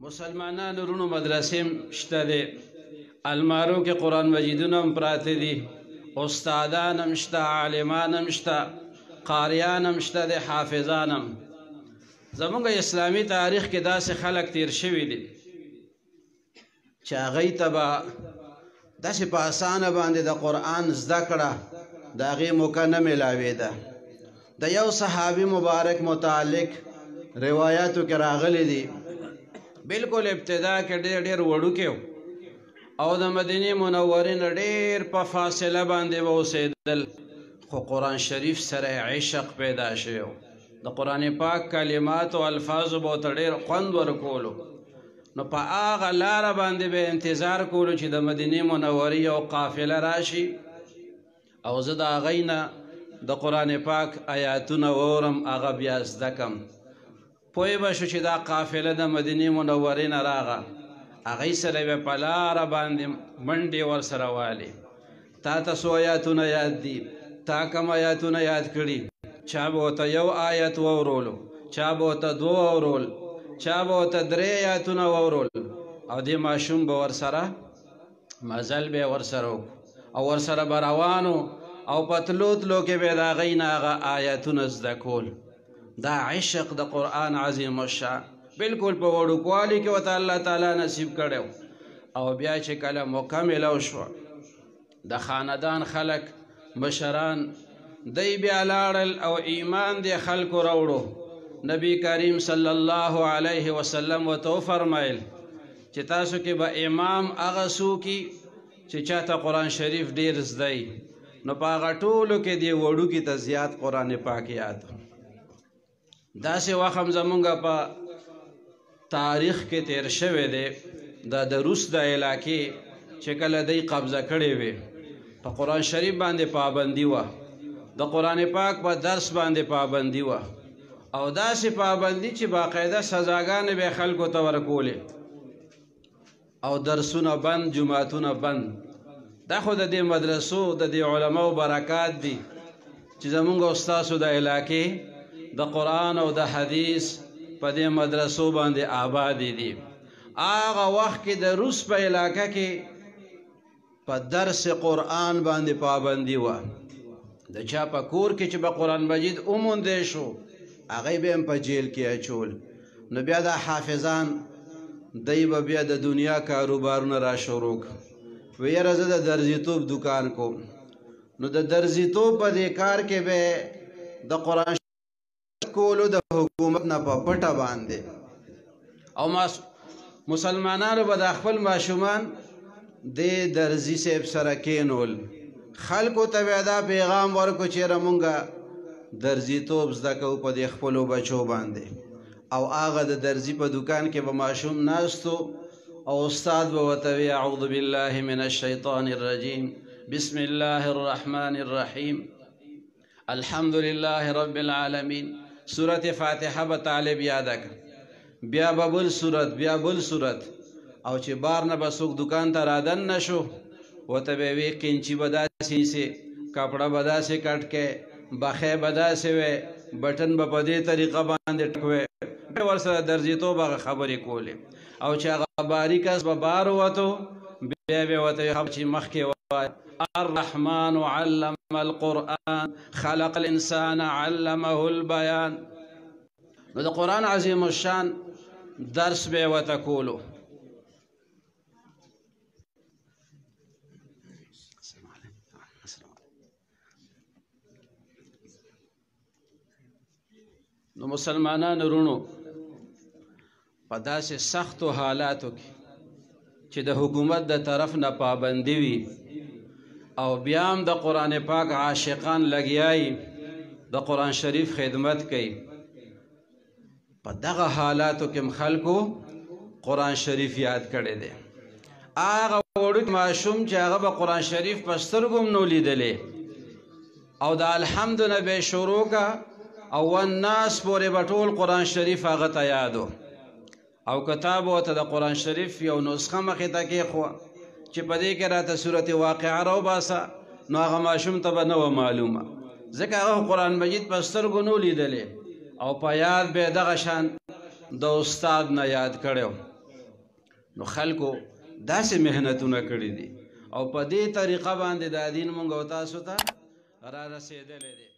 مسلمانان رونو مدرسیم شته دی، المارو کې قرآن مجیدونه هم پراته دي، استادان هم شته، عالمان هم شته، قاریان هم شته دی، حافظان هم. زمونږ اسلامي تاریخ کې داسې خلک تیر شوي دي چې هغوی ته به داسې په اسانه باندې د قرآن زده کړه د هغې موقع نه میلاوېده. د یو صحابي مبارک متعلق روایاتو کې راغلی دي، بالکل ابتدا کې ډېر وړوکی و او د مدینې منورې نه ډېر په فاصله باندې به اوسېدل، خو قرآن شریف سره عشق پیدا شوی و. د قرآن پاک کلمات او الفاظو به ورته ډېر خوند ورکولو، نو په هغه لاره باندې به انتظار کولو چې د مدینې منورې یو قافله راشي او زه د هغوی نه د قرآن پاک آیاتونه واورم، هغه بیا زده کړم. پوه به شو چې دا قافله د مدینې منورې نه راغه، هغوی سره به په لاره باندې منډې ورسره والي. تا ته څو آیاتونه یاد دي؟ تا کم آیاتونه یاد کړي؟ چا به ورته یو آیت واورولو، چا به ورته دوه واورول، چا به ورته درې آیاتونه واورول، او دې ماشوم به ورسره مزل به ورسره وکړو او ورسره به روانو او په تلو تلو کې به د هغوی نه هغه آیتونه زده کول. دا عشق د قرآن عظیم الشان بالکل په وړوکوالي کې ورته الله تعالی نصیب کړی، او بیا چې کله مکمله شوه د خاندان خلک مشران دی بیا لاړل او ایمان دی خلکو راوړو. نبی کریم صلی الله علیه وسلم ورته وفرمیل چې تاسو کې به امام هغه څوک چې چاته قرآن شریف ډېر زده وي، نو په هغه ټولو کې دې وړوکي ته زیات قرآن پاک یاد. داسې وخت هم زمونږ په تاریخ کې تیر شوی دی، د روس د علاقې چې کله دی قبضه کړې وې، په قرآن شریف باندې پابندي وه، د قرآن پاک په درس باندې پابندي وه، او داسې پابندي چې باقاعده سزاګانې به خلکو ته ورکولې او درسونه بند، جماعتونه بند. دا خو د دې مدرسو د دې علماو برکات دي چې زمونږ استاسو د علاقې د قرآن او د حدیث په دې مدرسو باندې آبادې دي. هغه وخت کې د روس په علاقه کې په درس قرآن باندې پابندي وه، د چا په کور کې چې به قرآن مجید وموندی شو هغوی به هم په جیل کې اچول. نو بیا دا حافظان دی به بیا د دنیا کاروبارونه را شروع کړ. وی یاره زه د درزیتوب دکان کوم، نو د درزیتوب په دې کار کې به د قرآن کولو د حکومت نه په پټه باندې، او مسلمانانو به د خپل ماشومان د درزي صاحب سره کینول، خلکو ته به دا پیغام ورکو چې یاره مونږه درزیتوب زده کوو په دې خپلو بچو باندې. او هغه د درزي په دکان کې به ماشوم ناستو او استاد به ورته وی اعوذ بالله من الشیطان الرجیم بسم الله الرحمن الرحیم الحمد لله رب العالمین. سورت فاتحه به طالب یاده کړه، بیا به بل صورت، بیا بل صورت، او چې بار نه به څوک دکان ته رادن نشو ورته به وی قینچي به داسې نیسې، کپړه به داسې کټ کې، بخې به داسې وی، بټن به په دې طریقه باندې ټک وی، ورسره درزیتوب هغه خبرې کولې. او چې هغه باري کس به بار ووتو بیا به ورته چې مخکې وایي الرحمن علم القرآن خلق الانسان علمه البیان. نو د قرآن عظیم الشان درس به ورته کولو. نو مسلمانانو رونو په داسې سختو حالاتو کې چې د حکومت د طرف نه پابندي وي او بیا هم د قرآن پاک عاشقان لګیایي د قرآن شریف خدمت کوي، په دغه حالاتو کې خلکو قرآن شریف یاد کړی دی. هغه وړوکی ماشوم چې هغه به قرآن شریف په سترګو هم نو لیدلی او د الحمد نه به یې شروع که او والناس پورې به ټول قرآن شریف هغه ته یادو، او کتاب ورته د قرآن شریف یو نسخه مخې ته کېښوه چې په دې کې راته صورت واقعه راوباسه، نو هغه ماشوم ته به نه وه معلومه، ځکه هغه قرآن مجید په سترګو نو لیدلی او په یاد به دغه شان د استاد نه یاد کړو. نو خلکو داسې محنتونه کړي دي او په دې طریقه باندې دا دین مونږ او تاسو ته را رسېدلی دی.